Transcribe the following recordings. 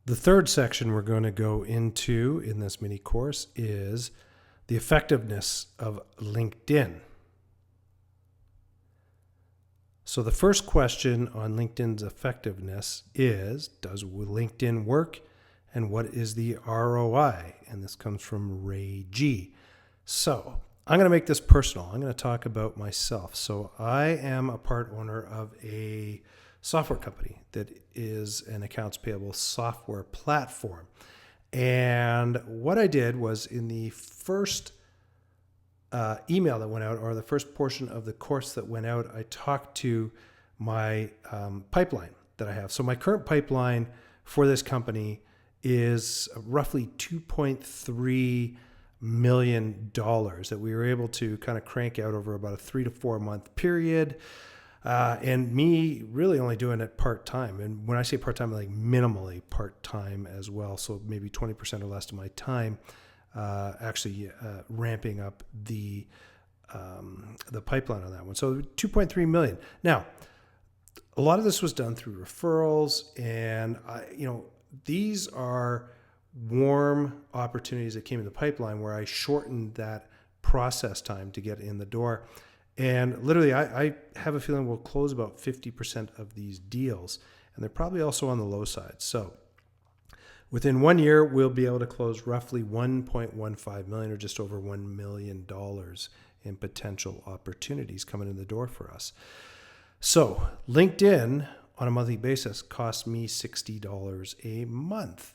The third section we're going to go into in this mini course is the effectiveness of LinkedIn. So the first question on LinkedIn's effectiveness is, does LinkedIn work and what is the ROI? And this comes from Ray G. So I'm going to make this personal. I'm going to talk about myself. So I am a part owner of a software company that is an accounts payable software platform. And what I did was in the first email that went out, or the first portion of the course that went out, I talked to my pipeline that I have. So my current pipeline for this company is roughly $2.3 million that we were able to kind of crank out over about a 3 to 4 month period. And me really only doing it part-time. And when I say part-time, like minimally part-time as well. So maybe 20% or less of my time actually ramping up the pipeline on that one. So 2.3 million. Now, a lot of this was done through referrals, and these are warm opportunities that came in the pipeline where I shortened that process time to get in the door. And literally, I have a feeling we'll close about 50% of these deals, and they're probably also on the low side. So within 1 year, we'll be able to close roughly $1.15 million, or just over $1 million in potential opportunities coming in the door for us. So LinkedIn on a monthly basis costs me $60 a month.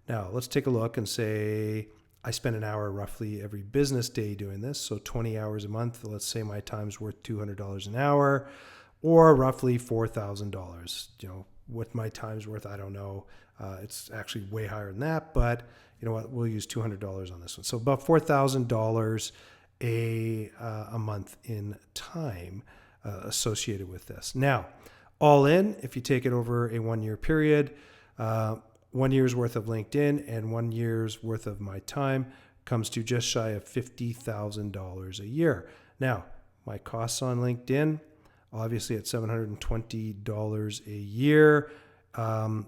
Now let's take a look and say I spend an hour roughly every business day doing this. So 20 hours a month. Let's say my time's worth $200 an hour, or roughly $4,000. What my time's worth, I don't know. It's actually way higher than that, but you know what? We'll use $200 on this one. So about $4,000 a month in time associated with this. Now, all in, if you take it over a 1 year period, 1 year's worth of LinkedIn and 1 year's worth of my time comes to just shy of $50,000 a year. Now, my costs on LinkedIn, obviously at $720 a year,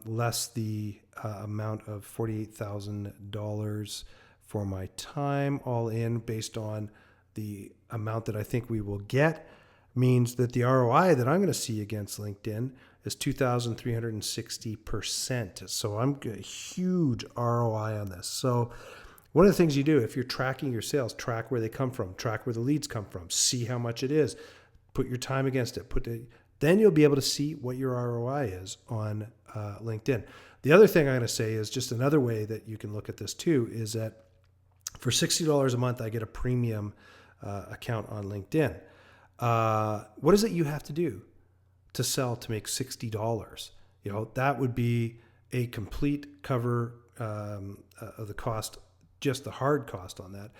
less the amount of $48,000 for my time, all in based on the amount that I think we will get, means that the ROI that I'm going to see against LinkedIn is 2,360%. So I'm getting a huge ROI on this. So one of the things you do, if you're tracking your sales, track where they come from, track where the leads come from, see how much it is, put your time against it, then you'll be able to see what your ROI is on LinkedIn. The other thing I'm going to say is just another way that you can look at this too, is that for $60 a month, I get a premium account on LinkedIn. What is it you have to do to sell to make $60? That would be a complete cover of the cost, just the hard cost on that.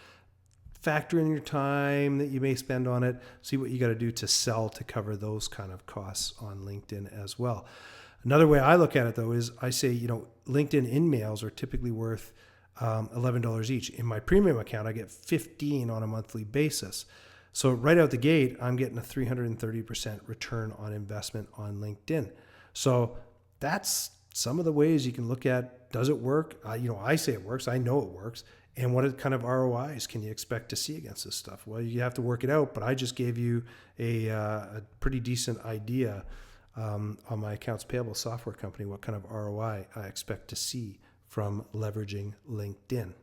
Factor in your time that you may spend on it. See what you got to do to sell to cover those kind of costs on LinkedIn as well. Another way I look at it though is I say, LinkedIn in-mails are typically worth $11 each. In my premium account, I get 15 on a monthly basis. So right out the gate, I'm getting a 330% return on investment on LinkedIn. So that's some of the ways you can look at, does it work? I say it works. I know it works. And what kind of ROIs can you expect to see against this stuff? Well, you have to work it out, but I just gave you a pretty decent idea on my accounts payable software company, what kind of ROI I expect to see from leveraging LinkedIn.